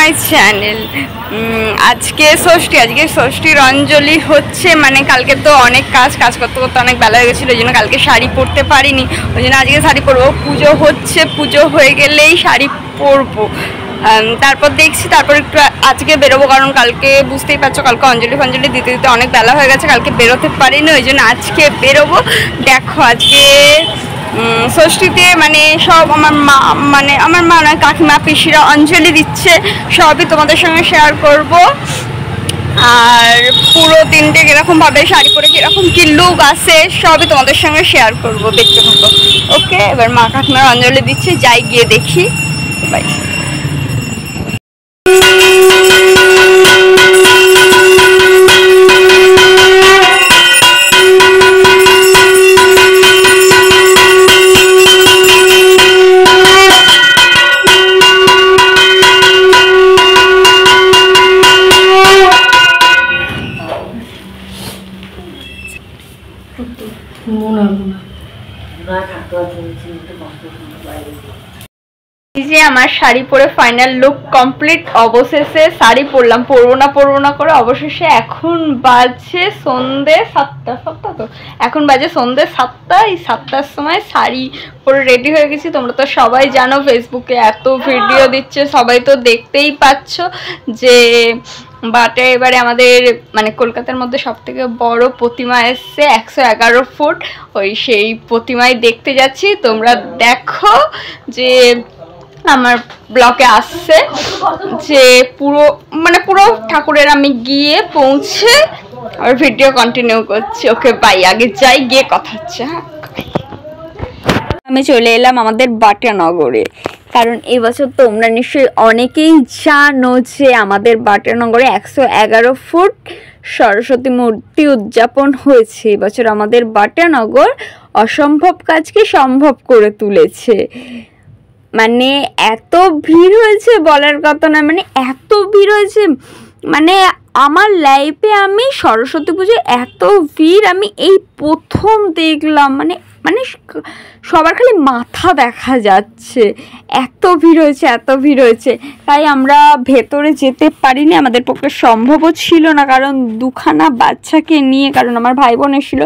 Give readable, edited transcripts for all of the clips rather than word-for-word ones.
My channel. আজকে ষষ্ঠীর অঞ্জলি হচ্ছে, মানে কালকে তো অনেক কাজ করতে করতে অনেক বেলা হয়ে গেছিলো, ওই জন্য কালকে শাড়ি পরতে পারিনি, ওই জন্য আজকে শাড়ি পরবো। পুজো হচ্ছে, পুজো হয়ে গেলেই শাড়ি পরবো। তারপর দেখছি, তারপর একটু আজকে বেরোবো, কারণ কালকে বুঝতেই পারছো কালকে অঞ্জলি দিতে দিতে অনেক বেলা হয়ে গেছে, কালকে বেরোতে পারিনি, ওই জন্য আজকে বেরোবো। দেখো আজকে ষষ্ঠীতে মানে সব আমার মা নয়, কাকিমা পিসিরা অঞ্জলি দিচ্ছে, সবই তোমাদের সঙ্গে শেয়ার করব। আর পুরো দিনটা কীরকমভাবে শাড়ি পরে কীরকম কী লুক আসে সবই তোমাদের সঙ্গে শেয়ার করব, দেখতে থাকো। ওকে, এবার মা কাকিমার অঞ্জলি দিচ্ছে, যাই গিয়ে দেখি। বাই। এই যে আমার শাড়ি পরে ফাইনাল লুক কমপ্লিট। অবশেষে শাড়ি পরলাম, পরবো না করে অবশেষে এখন বাজে সন্ধ্যে 7টা। তো এখন বাজে সন্ধ্যে 7টা। এই 7টার সময় শাড়ি পরে রেডি হয়ে গেছি। তোমরা তো সবাই জানো ফেসবুকে এত ভিডিও দিচ্ছে, সবাই তো দেখতেই পাচ্ছ যে বাটে এবারে আমাদের মানে কলকাতার মধ্যে সবথেকে বড় প্রতিমা এসছে 111 ফুট। সেই প্রতিমায় দেখতে যাচ্ছি। তোমরা দেখো যে আমার ব্লগে আসছে যে পুরো ঠাকুরের আমি গিয়ে পৌঁছে আর ভিডিও কন্টিনিউ করছি। ওকে বাই, আগে যাই, গিয়ে কথা হচ্ছে। হ্যাঁ, আমি চলে এলাম আমাদের বাটানগরে, কারণ এবছর তোমরা নিশ্চয়ই অনেকেই জানো যে আমাদের বাটানগরে 111 ফুট সরস্বতী মূর্তি উদযাপন হয়েছে। এবছর আমাদের বাটানগর অসম্ভব কাজকে সম্ভব করে তুলেছে। মানে এত ভিড় হয়েছে বলার কথা না, মানে এত ভিড় হয়েছে, মানে আমার লাইফে আমি সরস্বতী পুজোয় এত ভিড় আমি এই প্রথম দেখলাম। মানে সবার খালি মাথা দেখা যাচ্ছে, এত ভিড় হয়েছে। তাই আমরা ভেতরে যেতে পারিনি, আমাদের পক্ষে সম্ভবও ছিল না, কারণ দুখানা বাচ্চাকে নিয়ে, কারণ আমার ভাই বোন এসেছিল,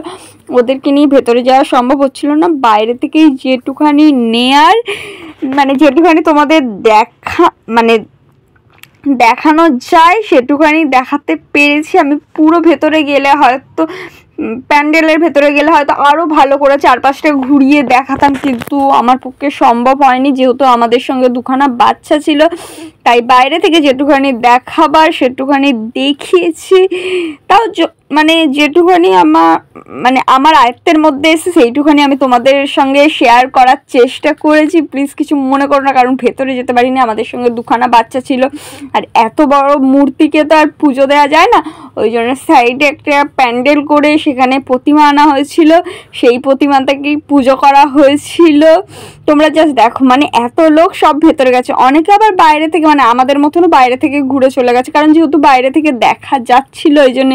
ওদেরকে নিয়ে ভেতরে যাওয়া সম্ভব হচ্ছিল না। বাইরে থেকেই যেটুখানি নেয়ার মানে যেটুখানি তোমাদের দেখানো যায় সেটুখানি দেখাতে পেরেছি। আমি পুরো ভেতরে গেলে হয়তো প্যান্ডেলের ভেতরে গেলে হয়তো আরও ভালো করে চারপাশটা ঘুরিয়ে দেখাতাম, কিন্তু আমার পক্ষে সম্ভব হয়নি, যেহেতু আমাদের সঙ্গে দুখানা বাচ্চা ছিল। তাই বাইরে থেকে যেটুখানি দেখাবার সেটুখানি দেখিয়েছি, তাও যেটুখানি আমার আয়ত্তের মধ্যে এসে সেইটুখানি আমি তোমাদের সঙ্গে শেয়ার করার চেষ্টা করেছি। প্লিজ কিছু মনে করো না, কারণ ভেতরে যেতে পারিনি, আমাদের সঙ্গে দুখানা বাচ্চা ছিল, আর এত বড় মূর্তিকে তো আর পুজো দেওয়া যায় না, ওই জন্য সাইডে একটা প্যান্ডেল করে সেখানে প্রতিমা আনা হয়েছিল, সেই প্রতিমাটাকেই পুজো করা হয়েছিল। তোমরা জাস্ট দেখো, মানে এত লোক সব ভেতরে গেছে, অনেকে আবার বাইরে থেকে আমাদের মতনও বাইরে থেকে ঘুরে চলে গেছে, কারণ যেহেতু বাইরে থেকে দেখা যাচ্ছিল ওই জন্য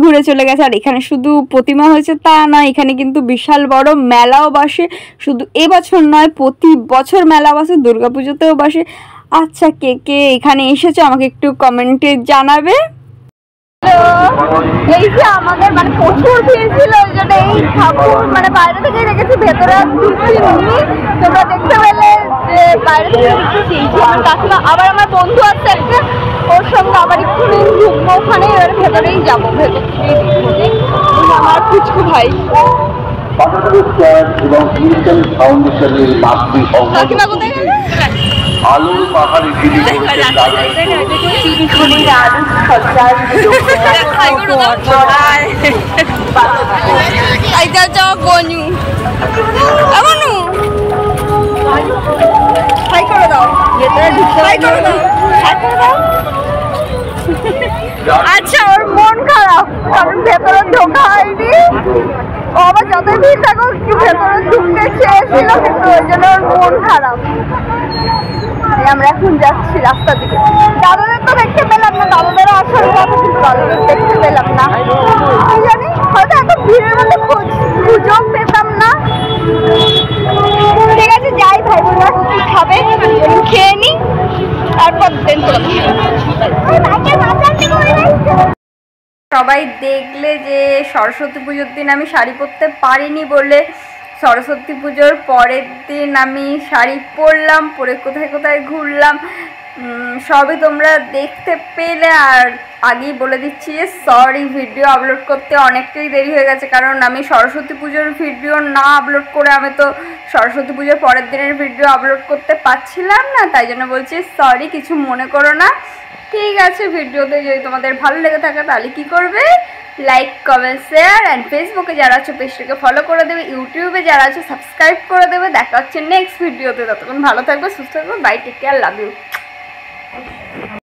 ঘুরে চলে গেছে। আর এখানে শুধু প্রতিমা হয়েছে তা নয়, এখানে কিন্তু বিশাল বড় মেলাও বসে, শুধু এবছর নয় প্রতি বছর মেলা বসে, দুর্গাপুজোতেও বসে। আচ্ছা, কে কে এখানে এসেছো আমাকে একটু কমেন্টে জানাবে। এই যে আমাদের প্রচুর ভিড় ছিল, ওই জন্য এই ঠাকুর বাইরে থেকে রেখেছি, ভেতরে তোমরা দেখতে পেলে যে বাইরে থেকে রেখেছি। আমার কাকিমা, আবার আমার বন্ধু আছে একটা, ওর সঙ্গে আবার একটু ঢুকবো ওখানে, এবার ভেতরেই যাবো, ভেতর থেকেই দেখবো। আমার পুচকু ভাই কাকিমা কোথায় গেল? আলুর পাহাড়ে আচ্ছা, ওর মন খারাপ কারণ ভেতরে ঢোকা হয়নি। ও আবার যতই ভিড় থাকুক ভেতরে ঢুকতে চেয়েছিল, কিন্তু ওই জন্য ওর মন খারাপ। আমরা এখন যাচ্ছি রাস্তা দিকে। দাদাদের তো দেখতে পেলাম না, দাদাদেরও আসার কথা, কিন্তু দাদাদের দেখতে পেলাম না। কি জানি, হয়তো এত ভিড়ের মধ্যে খুঁজেও পেতাম না। ঠিক আছে, যাই, ভাই বোনরা কি খাবে খেয়ে নি। তারপর দেন সবাই দেখলে যে সরস্বতী পুজোর দিন আমি শাড়ি পরতে পারিনি বলে সরস্বতী পুজোর পরের দিন আমি শাড়ি পরলাম, পরে কোথায় কোথায় ঘুরলাম সবই তোমরা দেখতে পেলে। আর আগেই বলে দিচ্ছি যে সরি, ভিডিও আপলোড করতে অনেকটাই দেরি হয়ে গেছে, কারণ আমি সরস্বতী পুজোর ভিডিও না আপলোড করে আমি তো সরস্বতী পুজোর পরের দিনের ভিডিও আপলোড করতে পারছিলাম না, তাই জন্য বলছি সরি, কিছু মনে করো না। ঠিক আছে, ভিডিওতে যদি তোমাদের ভালো লেগে থাকে তাহলে কী করবে, লাইক কমেন্ট শেয়ার অ্যান্ড ফেসবুকে যারা আছো পেজটাকে ফলো করে দেবে, ইউটিউবে যারা আছো সাবস্ক্রাইব করে দেবে। দেখা হচ্ছে নেক্সট ভিডিওতে, ততক্ষণ ভালো থাকবে, সুস্থ থাকবে, bye, take care, love you.